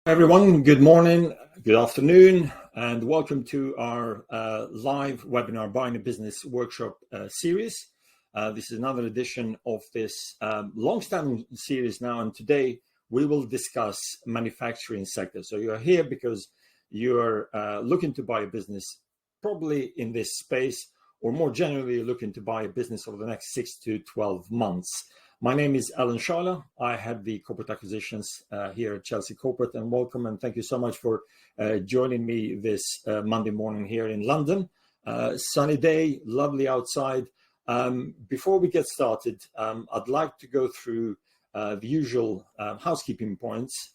Everyone, good morning, good afternoon, and welcome to our live webinar Buying a Business Workshop series. This is another edition of this long-standing series now, and today we will discuss manufacturing sector. So you're here because you're looking to buy a business probably in this space, or more generally, you're looking to buy a business over the next 6 to 12 months. My name is Shala. I head the corporate acquisitions here at Chelsea Corporate, and welcome and thank you so much for joining me this Monday morning here in London. Sunny day, lovely outside. Before we get started, I'd like to go through the usual housekeeping points.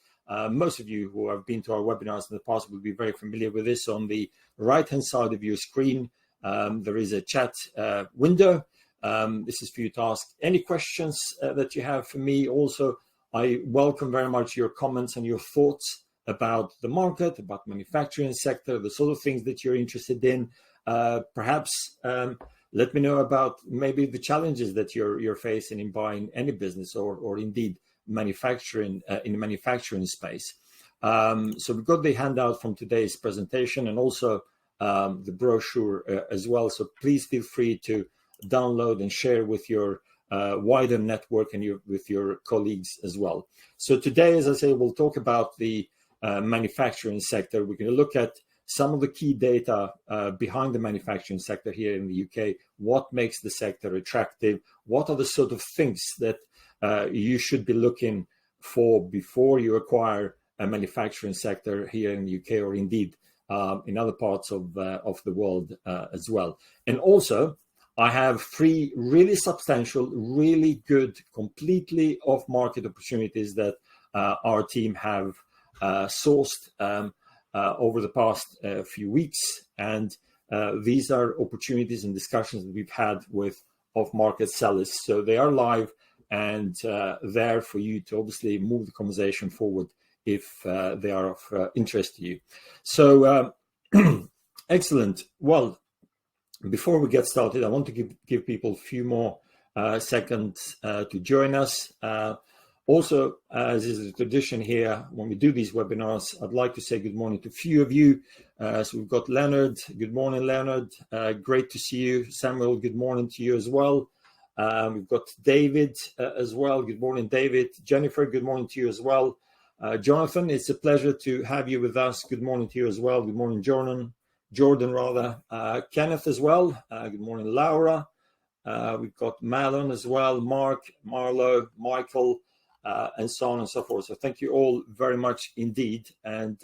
Most of you who have been to our webinars in the past will be very familiar with this. On the right-hand side of your screen, there is a chat window. This is for you to ask any questions that you have for me. Also, I welcome very much your comments and your thoughts about the market, about manufacturing sector, the sort of things that you're interested in. Perhaps let me know about maybe the challenges that you're facing in buying any business or indeed manufacturing in the manufacturing space. So we've got the handout from today's presentation and also the brochure as well. So please feel free to download and share with your wider network and with your colleagues as well. So today, as I say, we'll talk about the manufacturing sector. We're going to look at some of the key data behind the manufacturing sector here in the UK. What makes the sector attractive? What are the sort of things that you should be looking for before you acquire a manufacturing sector here in the UK or indeed in other parts of the world as well. And also, I have 3 really substantial, really good, completely off-market opportunities that our team have sourced over the past few weeks. And these are opportunities and discussions that we've had with off-market sellers. So they are live and there for you to obviously move the conversation forward if they are of interest to you. So excellent. Well, before we get started, I want to give people a few more seconds to join us. Also, as is the tradition here, when we do these webinars, I'd like to say good morning to a few of you. So we've got Leonard. Good morning, Leonard. Great to see you. Samuel, good morning to you as well. We've got David as well. Good morning, David. Jennifer, good morning to you as well. Jonathan, it's a pleasure to have you with us. Good morning to you as well. Good morning, Jordan, Kenneth as well. Good morning, Laura. We've got Malon as well, Mark, Marlo, Michael, and so on and so forth. So thank you all very much indeed. And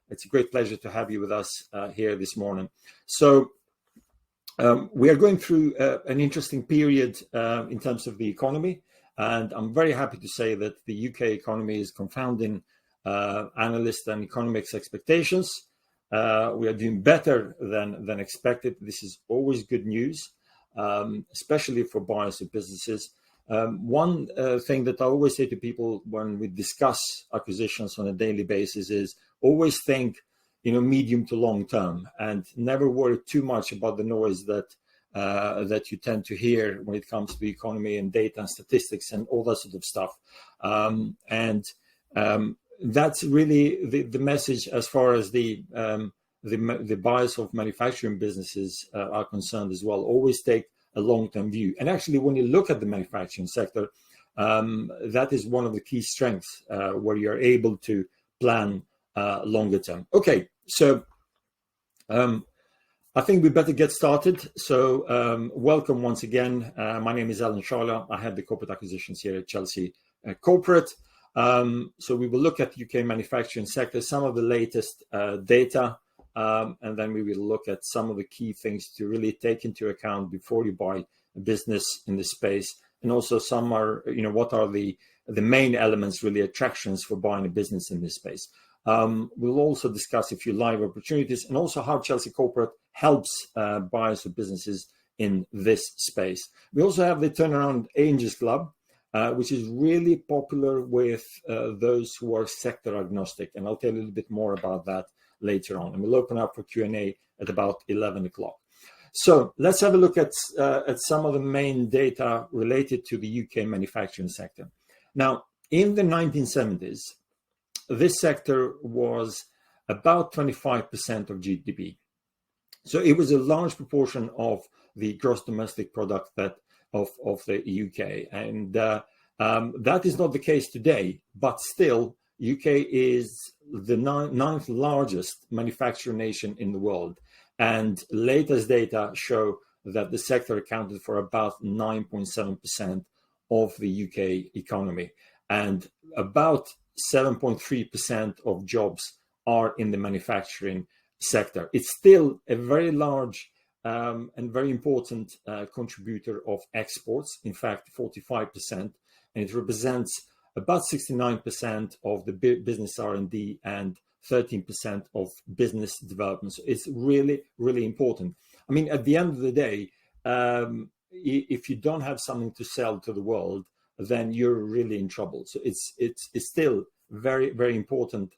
it's a great pleasure to have you with us here this morning. So we are going through an interesting period in terms of the economy. And I'm very happy to say that the UK economy is confounding analysts and economics expectations. We are doing better than expected. This is always good news, especially for buyers of businesses. One thing that I always say to people when we discuss acquisitions on a daily basis is always think, medium to long term, and never worry too much about the noise that you tend to hear when it comes to the economy and data and statistics and all that sort of stuff. That's really the message as far as the buyers of manufacturing businesses are concerned as well. Always take a long-term view. And actually, when you look at the manufacturing sector, that is one of the key strengths where you're able to plan longer term. Okay, so I think we better get started. So welcome once again. My name is Shala. I head the corporate acquisitions here at Chelsea Corporate. So we will look at the UK manufacturing sector, some of the latest data, and then we will look at some of the key things to really take into account before you buy a business in this space. And also some are, what are the main elements, really attractions for buying a business in this space. We'll also discuss a few live opportunities and also how Chelsea Corporate helps buyers of businesses in this space. We also have the Turnaround Angels Club, which is really popular with those who are sector agnostic. And I'll tell you a little bit more about that later on. And we'll open up for Q&A at about 11 o'clock. So let's have a look at some of the main data related to the UK manufacturing sector. Now, in the 1970s, this sector was about 25% of GDP. So it was a large proportion of the gross domestic product of the UK. And that is not the case today, but still, UK is the ninth largest manufacturing nation in the world. And latest data show that the sector accounted for about 9.7% of the UK economy. And about 7.3% of jobs are in the manufacturing sector. It's still a very large and very important contributor of exports, in fact, 45%, and it represents about 69% of the business R&D and 13% of business development. So it's really, really important. I mean, at the end of the day, if you don't have something to sell to the world, then you're really in trouble. So it's still very, very important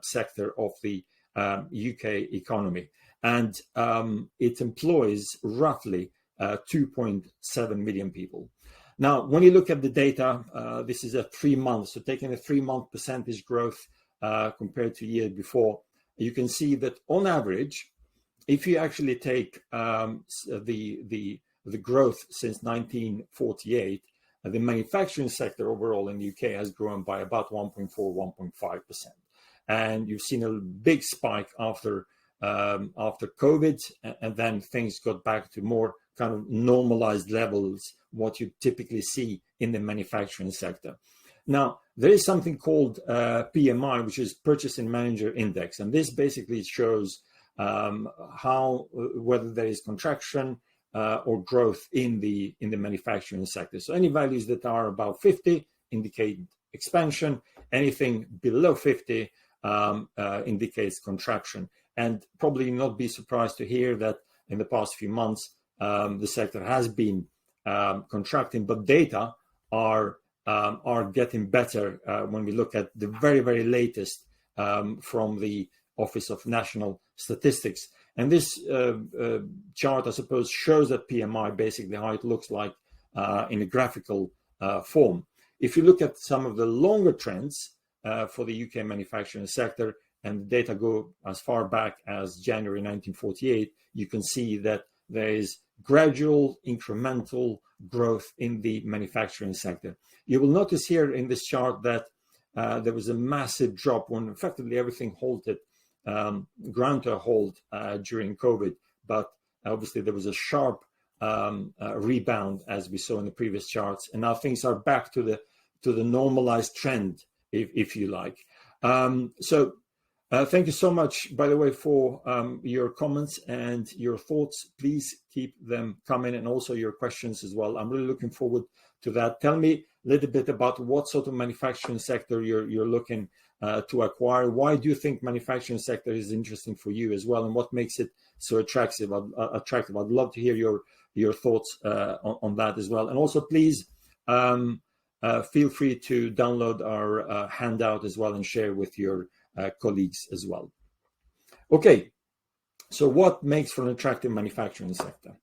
sector of the UK economy, and it employs roughly 2.7 million people. Now, when you look at the data, this is a 3 months, so taking a 3-month percentage growth compared to year before, you can see that on average, if you actually take the growth since 1948, the manufacturing sector overall in the UK has grown by about 1.4, 1.5%. And you've seen a big spike after COVID, and then things got back to more kind of normalized levels, what you typically see in the manufacturing sector. Now, there is something called PMI, which is Purchasing Manager Index, and this basically shows whether there is contraction or growth in the manufacturing sector. So any values that are above 50 indicate expansion. Anything below 50 indicates contraction. And probably not be surprised to hear that in the past few months, the sector has been contracting, but data are getting better when we look at the very, very latest from the Office of National Statistics. And this chart, I suppose, shows that PMI, basically how it looks like in a graphical form. If you look at some of the longer trends for the UK manufacturing sector, and the data go as far back as January 1948, you can see that there is gradual incremental growth in the manufacturing sector. You will notice here in this chart that there was a massive drop when effectively everything halted, ground to a halt during COVID, but obviously there was a sharp rebound as we saw in the previous charts, and now things are back to the normalized trend, if you like. Thank you so much, by the way, for your comments and your thoughts. Please keep them coming, and also your questions as well. I'm really looking forward to that. Tell me a little bit about what sort of manufacturing sector you're looking to acquire. Why do you think manufacturing sector is interesting for you as well, and what makes it so attractive? I'd love to hear your thoughts on that as well. And also, please feel free to download our handout as well and share with your colleagues as well. Okay, so what makes for an attractive manufacturing sector?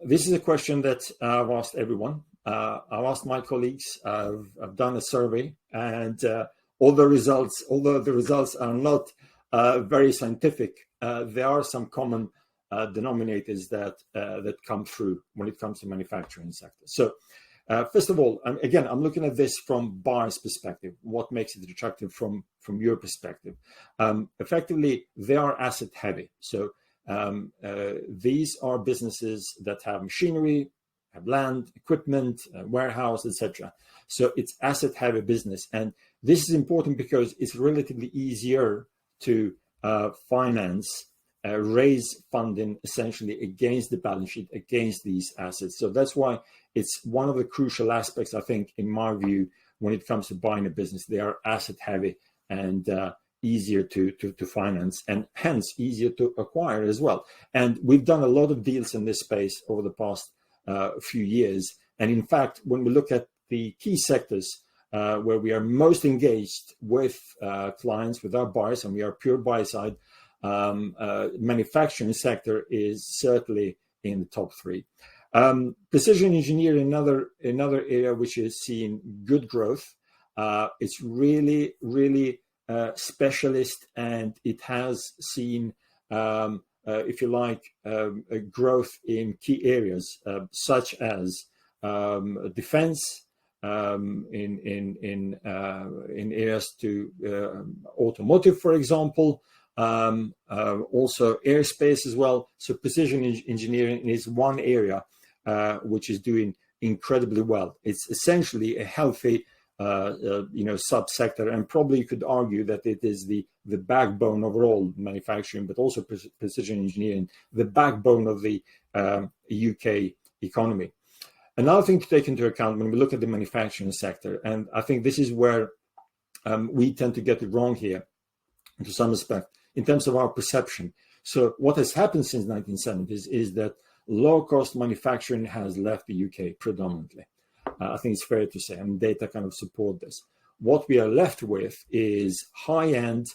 This is a question that I've asked everyone. I've asked my colleagues. I've done a survey, and although the results are not very scientific, there are some common denominators that come through when it comes to manufacturing sector. So first of all, again, I'm looking at this from buyer's perspective. What makes it attractive from your perspective? Effectively, they are asset heavy. So these are businesses that have machinery, have land, equipment, warehouse, etc. So it's asset heavy business. And this is important because it's relatively easier to finance, raise funding essentially against the balance sheet, against these assets. So that's why it's one of the crucial aspects, I think, in my view, when it comes to buying a business. They are asset heavy and easier to finance, and hence easier to acquire as well. And we've done a lot of deals in this space over the past few years. And in fact, when we look at the key sectors where we are most engaged with clients, with our buyers, and we are pure buy side, manufacturing sector is certainly in the top 3. Precision engineering, another area which is seeing good growth. It's really, really specialist, and it has seen, if you like, a growth in key areas such as defense, in areas to automotive, for example, also airspace as well. So precision engineering is one area which is doing incredibly well. It's essentially a healthy subsector, and probably you could argue that it is the backbone of all manufacturing, but also precision engineering, the backbone of the UK economy. Another thing to take into account when we look at the manufacturing sector, and I think this is where we tend to get it wrong here to some respect in terms of our perception. So what has happened since 1970s is that low-cost manufacturing has left the UK predominantly. I think it's fair to say, and data kind of support this. What we are left with is high-end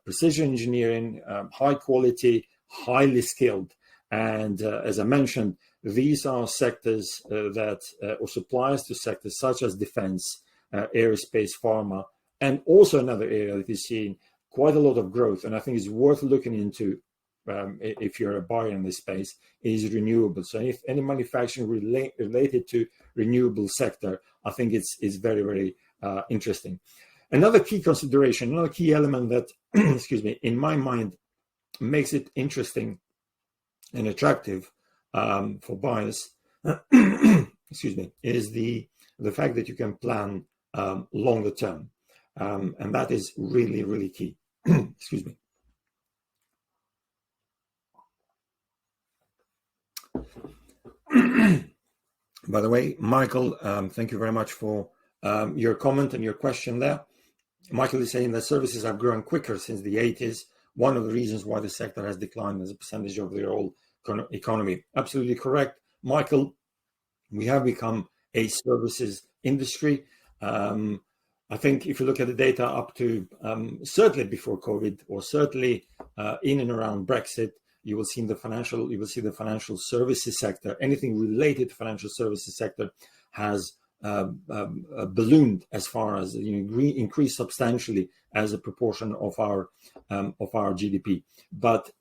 precision engineering, high quality, highly skilled. And as I mentioned, these are sectors or suppliers to sectors such as defense, aerospace, pharma, and also another area that is seeing quite a lot of growth. And I think it's worth looking into if you're a buyer in this space, is renewables. So if any manufacturing related to renewable sector, I think it's very, very interesting. Another key consideration, another key element that, excuse me, in my mind makes it interesting and attractive for buyers, excuse me, is the fact that you can plan longer term. And that is really, really key. Excuse me. By the way, Michael, thank you very much for your comment and your question there. Michael is saying that services have grown quicker since the 80s. One of the reasons why the sector has declined as a percentage of the whole economy. Absolutely correct, Michael. We have become a services industry. I think if you look at the data up to certainly before COVID, or certainly in and around Brexit, you will see the financial services sector. Anything related to financial services sector has ballooned as far as increased substantially as a proportion of our GDP. But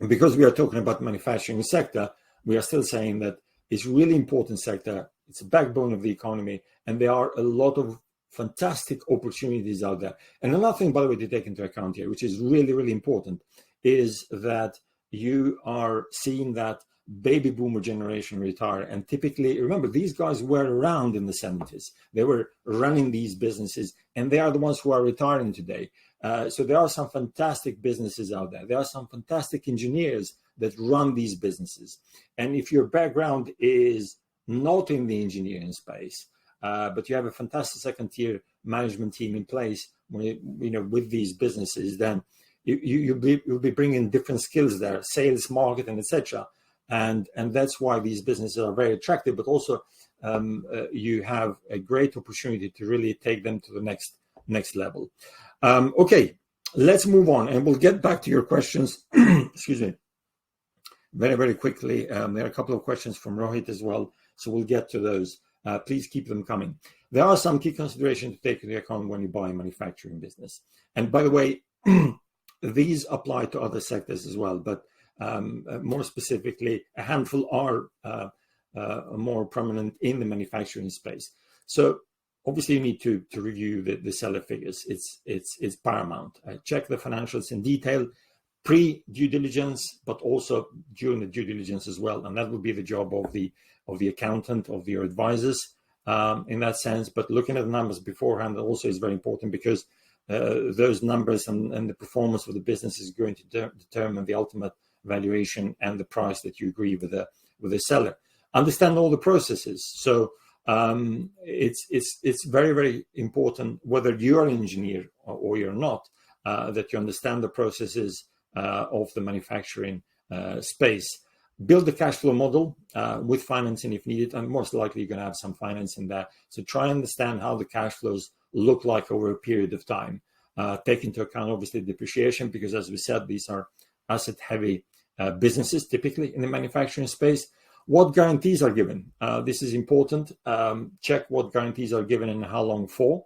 because we are talking about manufacturing sector, we are still saying that it's really important sector. It's a backbone of the economy, and there are a lot of fantastic opportunities out there. And another thing, by the way, to take into account here, which is really, really important, is that you are seeing that baby boomer generation retire. And typically, remember, these guys were around in the 70s. They were running these businesses, and they are the ones who are retiring today. So there are some fantastic businesses out there. There are some fantastic engineers that run these businesses. And if your background is not in the engineering space, but you have a fantastic second-tier management team in place, with these businesses, then you'll be bringing different skills there, sales, marketing, etc. And that's why these businesses are very attractive. But also, you have a great opportunity to really take them to the next level. Okay, let's move on, and we'll get back to your questions. Excuse me. Very, very quickly. There are a couple of questions from Rohit as well, so we'll get to those. Please keep them coming. There are some key considerations to take into account when you buy a manufacturing business. And by the way, these apply to other sectors as well, but more specifically, a handful are more prominent in the manufacturing space. So obviously, you need to review the seller figures. It's paramount. Check the financials in detail, pre-due diligence, but also during the due diligence as well. And that would be the job of the accountant, of your advisors in that sense. But looking at the numbers beforehand also is very important, because those numbers and the performance of the business is going to determine the ultimate valuation and the price that you agree with the seller. Understand all the processes. So it's very, very important, whether you're an engineer or you're not, that you understand the processes of the manufacturing space. Build the cash flow model with financing if needed, and most likely you're going to have some financing there. So try and understand how the cash flows look like over a period of time. Take into account, obviously, depreciation, because as we said, these are asset-heavy businesses, typically in the manufacturing space. What guarantees are given? This is important. Check what guarantees are given and how long for.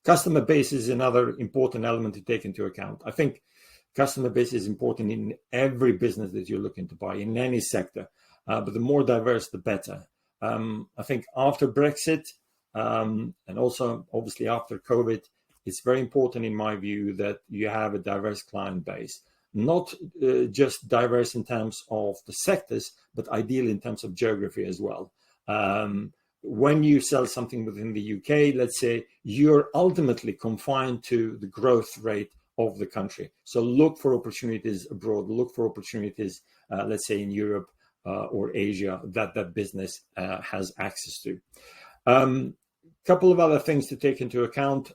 Customer base is another important element to take into account. I think customer base is important in every business that you're looking to buy, in any sector, but the more diverse, the better. I think after Brexit, and also obviously after COVID, it's very important in my view that you have a diverse client base, not just diverse in terms of the sectors, but ideally in terms of geography as well. When you sell something within the UK, let's say, you're ultimately confined to the growth rate of the country. So look for opportunities abroad, look for opportunities, let's say in Europe or Asia, that business has access to. Couple of other things to take into account.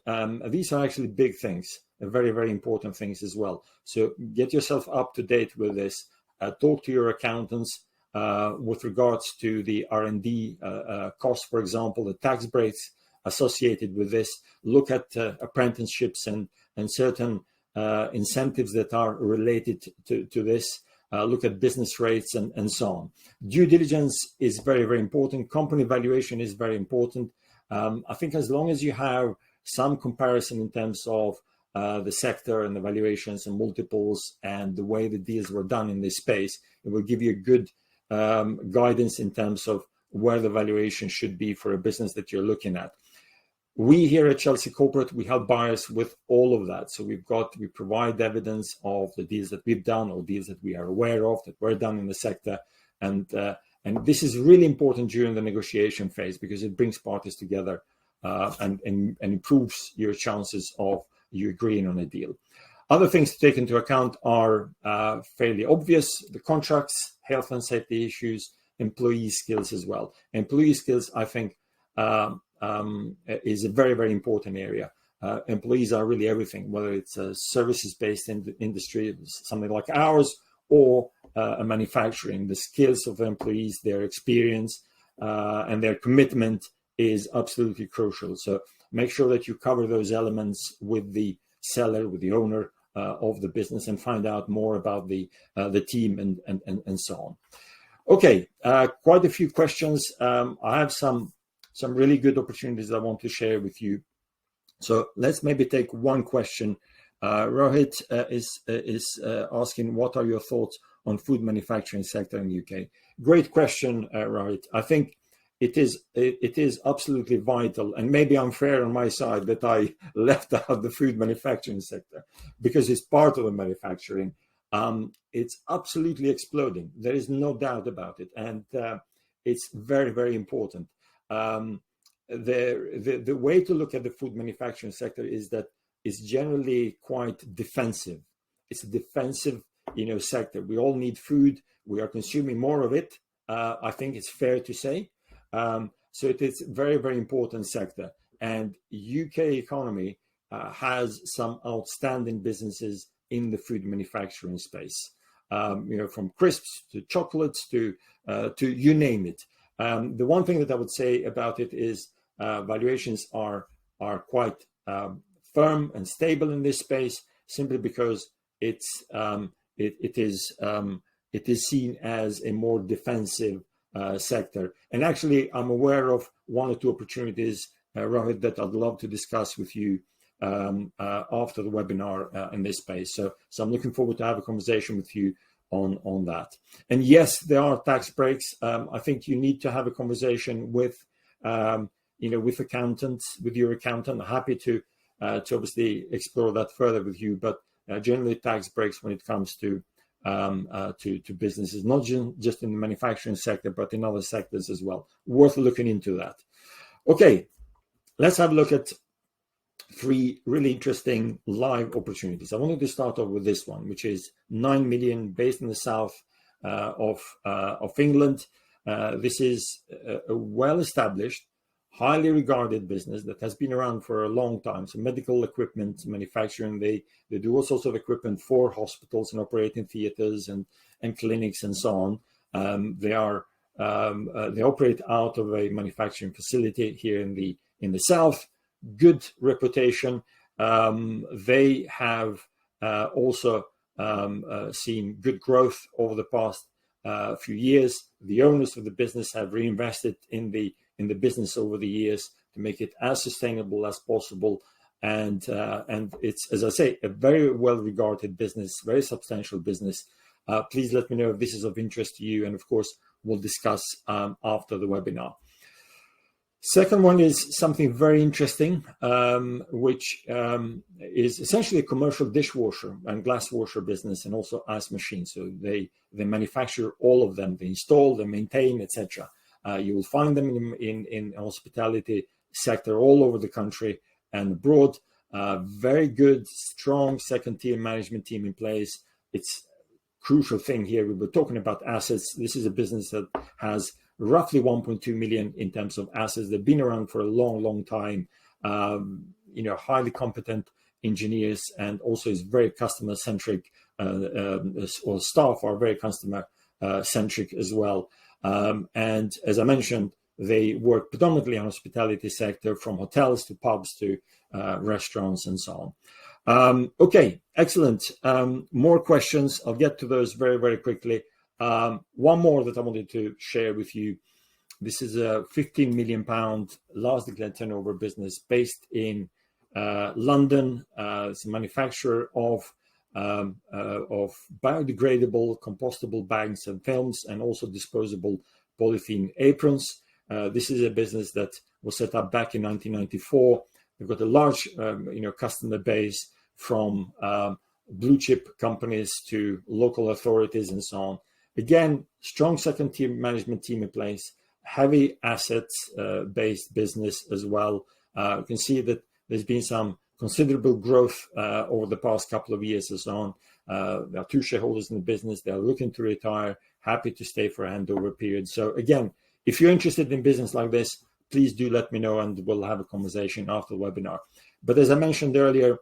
These are actually big things, very, very important things as well. So get yourself up to date with this. Talk to your accountants with regards to the R&D costs, for example, the tax breaks associated with this. Look at apprenticeships and certain incentives that are related to this. Look at business rates and so on. Due diligence is very, very important. Company valuation is very important. I think as long as you have some comparison in terms of the sector and the valuations and multiples and the way the deals were done in this space, it will give you a good guidance in terms of where the valuation should be for a business that you're looking at. We here at Chelsea Corporate, we help buyers with all of that. So we provide evidence of the deals that we've done or deals that we are aware of that were done in the sector. And this is really important during the negotiation phase because it brings parties together and improves your chances of you agreeing on a deal. Other things to take into account are fairly obvious: the contracts, health and safety issues, employee skills as well. Employee skills, I think, is a very, very important area. Employees are really everything, whether it's a services-based industry, something like ours, or a manufacturing. The skills of the employees, their experience, and their commitment is absolutely crucial. So make sure that you cover those elements with the seller, with the owner of the business, and find out more about the team and so on. Okay, quite a few questions. I have some really good opportunities I want to share with you. So let's maybe take one question. Rohit is asking, what are your thoughts on food manufacturing sector in the UK? Great question, Rohit. I think it is absolutely vital, and maybe unfair on my side that I left out the food manufacturing sector because it's part of the manufacturing. It's absolutely exploding. There is no doubt about it, and it's very, very important. The way to look at the food manufacturing sector is that it's generally quite defensive. It's a defensive, sector. We all need food. We are consuming more of it. I think it's fair to say. So it is a very, very important sector. And UK economy has some outstanding businesses in the food manufacturing space. From crisps to chocolates to you name it. The one thing that I would say about it is valuations are quite firm and stable in this space, simply because it is seen as a more defensive sector. And actually, I'm aware of one or two opportunities, Rohit, that I'd love to discuss with you after the webinar in this space. So I'm looking forward to have a conversation with you on that. And yes, there are tax breaks. I think you need to have a conversation with with accountants, with your accountant. I'm happy to obviously explore that further with you. But generally, tax breaks when it comes to businesses, not just in the manufacturing sector, but in other sectors as well. Worth looking into that. Okay, let's have a look at 3 really interesting live opportunities. I wanted to start off with this one, which is 9 million, based in the south of England. This is a well-established, highly regarded business that has been around for a long time. So medical equipment manufacturing, they do all sorts of equipment for hospitals and operating theaters and clinics and so on. They operate out of a manufacturing facility here in the south. Good reputation. They have also seen good growth over the past few years. The owners of the business have reinvested in the business over the years to make it as sustainable as possible. And it's, as I say, a very well-regarded business, very substantial business. Please let me know if this is of interest to you. And of course, we'll discuss after the webinar. Second one is something very interesting, which is essentially a commercial dishwasher and glass washer business, and also ice machines. So they manufacture all of them. They install, they maintain, etc. You will find them in hospitality sector all over the country and abroad. Very good, strong second-tier management team in place. It's crucial thing here. We were talking about assets. This is a business that has roughly 1.2 million in terms of assets. They've been around for a long time. Highly competent engineers, and also is very customer centric. Or staff are very customer centric as well. And as I mentioned, they work predominantly in hospitality sector, from hotels to pubs to restaurants and so on. Okay, excellent. More questions. I'll get to those very quickly. One more that I wanted to share with you. This is a £15 million last declared turnover business based in London. It's a manufacturer of biodegradable, compostable bags and films, and also disposable polythene aprons. This is a business that was set up back in 1994. We've got a large, customer base, from blue chip companies to local authorities and so on. Again, strong second-tier management team in place, heavy assets based business as well. You can see that there's been some considerable growth over the past couple of years and so on. There are two shareholders in the business. They're looking to retire, happy to stay for a handover period. So again, if you're interested in business like this, please do let me know, and we'll have a conversation after the webinar. But as I mentioned earlier,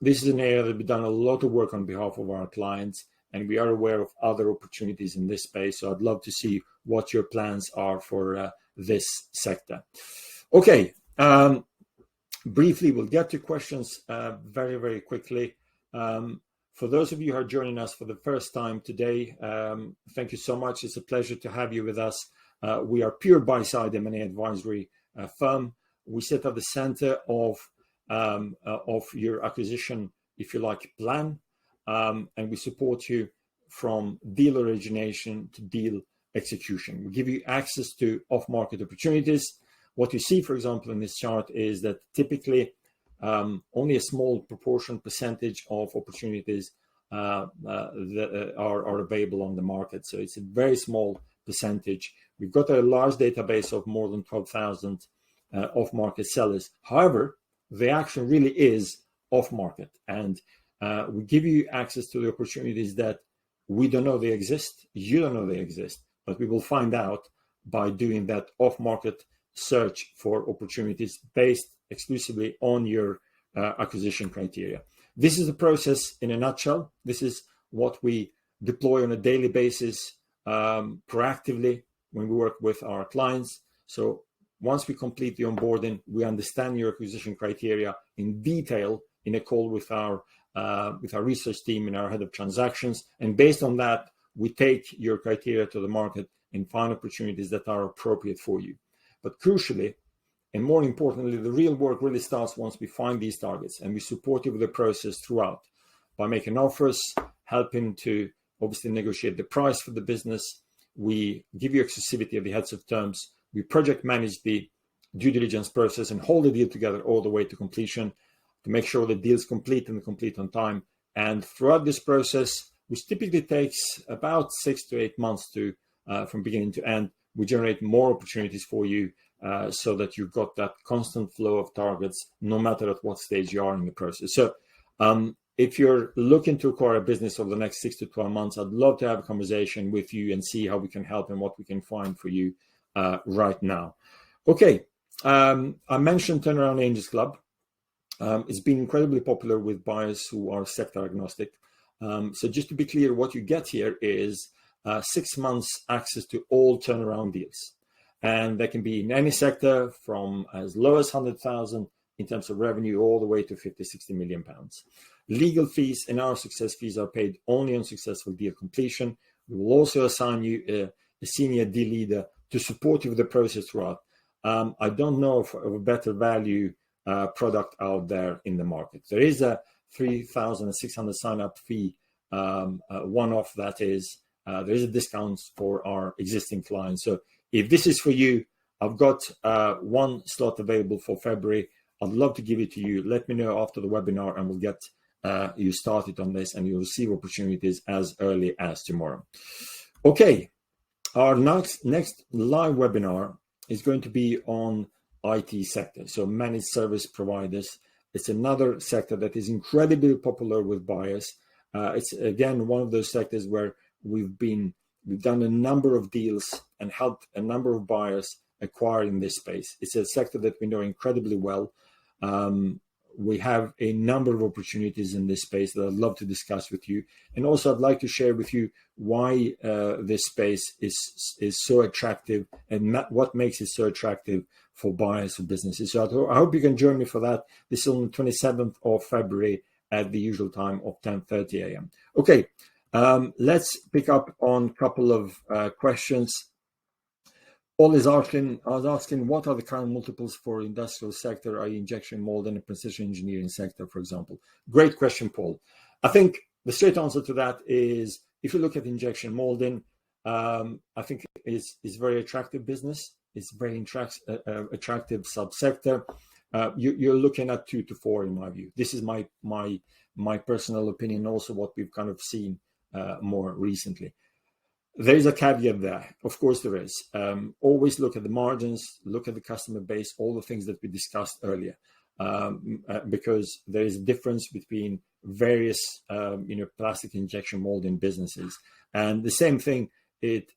this is an area that we've done a lot of work on behalf of our clients, and we are aware of other opportunities in this space. So I'd love to see what your plans are for this sector. Okay, briefly, we'll get to questions very quickly. For those of you who are joining us for the first time today, thank you so much. It's a pleasure to have you with us. We are pure buy-side M&A advisory firm. We sit at the center of your acquisition, if you like, plan. And we support you from deal origination to deal execution. We give you access to off-market opportunities. What you see, for example, in this chart is that typically only a small percentage of opportunities that are available on the market. So it's a very small percentage. We've got a large database of more than 12,000 off-market sellers. However, the action really is off-market, and we give you access to the opportunities that we don't know they exist, you don't know they exist, but we will find out by doing that off-market search for opportunities based exclusively on your acquisition criteria. This is the process in a nutshell. This is what we deploy on a daily basis, proactively, when we work with our clients. So once we complete the onboarding, we understand your acquisition criteria in detail in a call with our research team and our head of transactions. And based on that, we take your criteria to the market and find opportunities that are appropriate for you. But crucially, and more importantly, the real work really starts once we find these targets, and we support you with the process throughout by making offers, helping to obviously negotiate the price for the business. We give you exclusivity of the heads of terms. We project manage the due diligence process and hold the deal together all the way to completion to make sure the deal is complete and complete on time. And throughout this process, which typically takes about 6 to 8 months to from beginning to end, we generate more opportunities for you so that you've got that constant flow of targets, no matter at what stage you are in the process. So if you're looking to acquire a business over the next 6 to 12 months, I'd love to have a conversation with you and see how we can help and what we can find for you right now. Okay, I mentioned Turnaround Angels Club. It's been incredibly popular with buyers who are sector agnostic. So just to be clear, what you get here is 6 months access to all turnaround deals. And they can be in any sector from as low as 100,000 in terms of revenue all the way to 50, 60 million pounds. Legal fees and our success fees are paid only on successful deal completion. We will also assign you a senior D leader to support you with the process throughout. I don't know of a better value product out there in the market. There is a 3,600 sign-up fee, one-off, that is. There is a discount for our existing clients. So if this is for you, I've got one slot available for February. I'd love to give it to you. Let me know after the webinar and we'll get you started on this, and you'll receive opportunities as early as tomorrow. Okay, our next live webinar is going to be on IT sector, so managed service providers. It's another sector that is incredibly popular with buyers. It's again one of those sectors where we've done a number of deals and helped a number of buyers acquire in this space. It's a sector that we know incredibly well. We have a number of opportunities in this space that I'd love to discuss with you. And also I'd like to share with you why this space is so attractive and what makes it so attractive for buyers, for businesses. So I hope you can join me for that. This is on the 27th of February at the usual time of 10:30 a.m. Okay, let's pick up on a couple of questions. Paul is asking, what are the current multiples for industrial sector, i.e. injection molding and precision engineering sector, for example? Great question, Paul. I think the straight answer to that is, if you look at injection molding, I think it's very attractive business. It's very attractive subsector. You're looking at 2 to 4 in my view. This is my personal opinion, also what we've kind of seen more recently. There is a caveat there. Of course there is. Always look at the margins, look at the customer base, all the things that we discussed earlier, because there is a difference between various, plastic injection molding businesses. And the same thing, it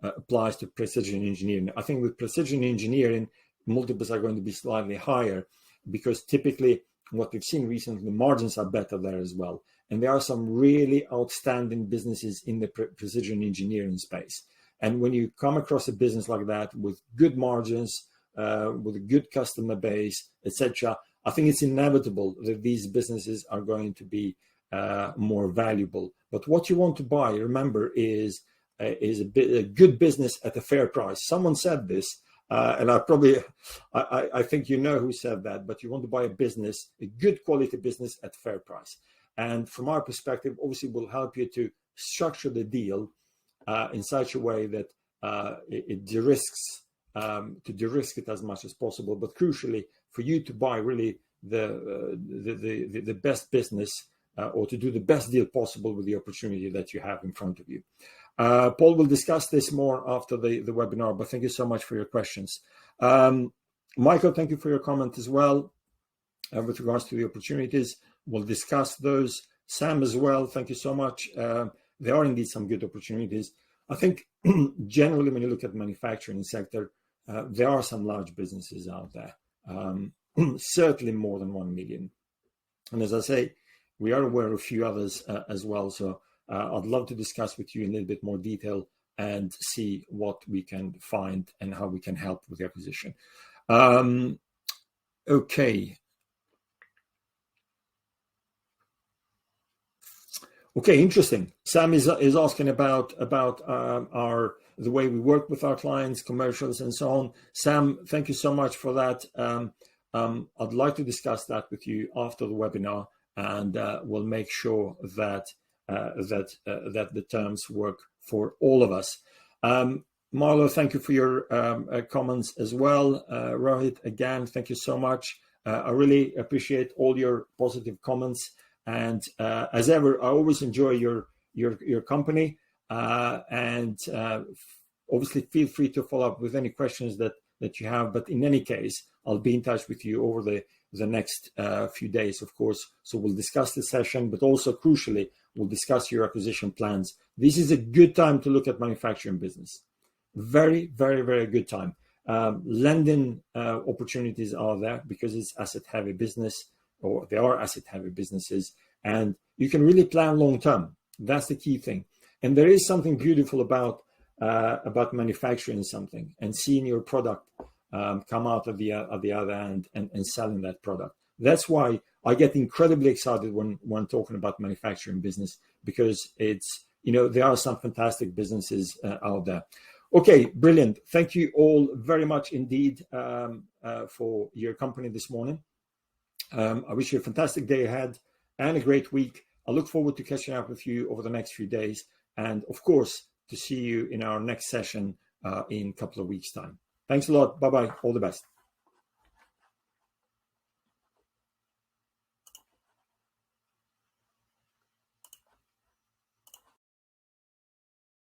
applies to precision engineering. I think with precision engineering, multiples are going to be slightly higher because typically what we've seen recently, margins are better there as well. And there are some really outstanding businesses in the precision engineering space. And when you come across a business like that with good margins, with a good customer base, etc., I think it's inevitable that these businesses are going to be more valuable. But what you want to buy, remember, is a good business at a fair price. Someone said this, and I think you know who said that, but you want to buy a good quality business at fair price. And from our perspective, obviously, we'll help you to structure the deal in such a way that it de-risks, to de-risk it as much as possible, but crucially for you to buy really the best business or to do the best deal possible with the opportunity that you have in front of you. Paul will discuss this more after the webinar, but thank you so much for your questions. Michael, thank you for your comment as well with regards to the opportunities. We'll discuss those. Sam as well, thank you so much. There are indeed some good opportunities. I think generally when you look at the manufacturing sector, there are some large businesses out there, certainly more than 1 million. And as I say, we are aware of a few others as well. So I'd love to discuss with you in a little bit more detail and see what we can find and how we can help with the acquisition. Okay. Okay, interesting. Sam is asking about the way we work with our clients, commercials, and so on. Sam, thank you so much for that. I'd like to discuss that with you after the webinar, and we'll make sure that the terms work for all of us. Marlo, thank you for your comments as well. Rohit, again, thank you so much. I really appreciate all your positive comments. And as ever, I always enjoy your company. And obviously, feel free to follow up with any questions that you have. But in any case, I'll be in touch with you over the next few days, of course. So we'll discuss the session, but also crucially, we'll discuss your acquisition plans. This is a good time to look at manufacturing business. Very, very, very good time. Lending opportunities are there because it's asset-heavy business, or they are asset-heavy businesses, and you can really plan long-term. That's the key thing. And there is something beautiful about manufacturing something and seeing your product come out of the other end and selling that product. That's why I get incredibly excited when talking about manufacturing business, because it's, there are some fantastic businesses out there. Okay, brilliant. Thank you all very much indeed for your company this morning. I wish you a fantastic day ahead and a great week. I look forward to catching up with you over the next few days, and of course, to see you in our next session in a couple of weeks' time. Thanks a lot. Bye-bye. All the best.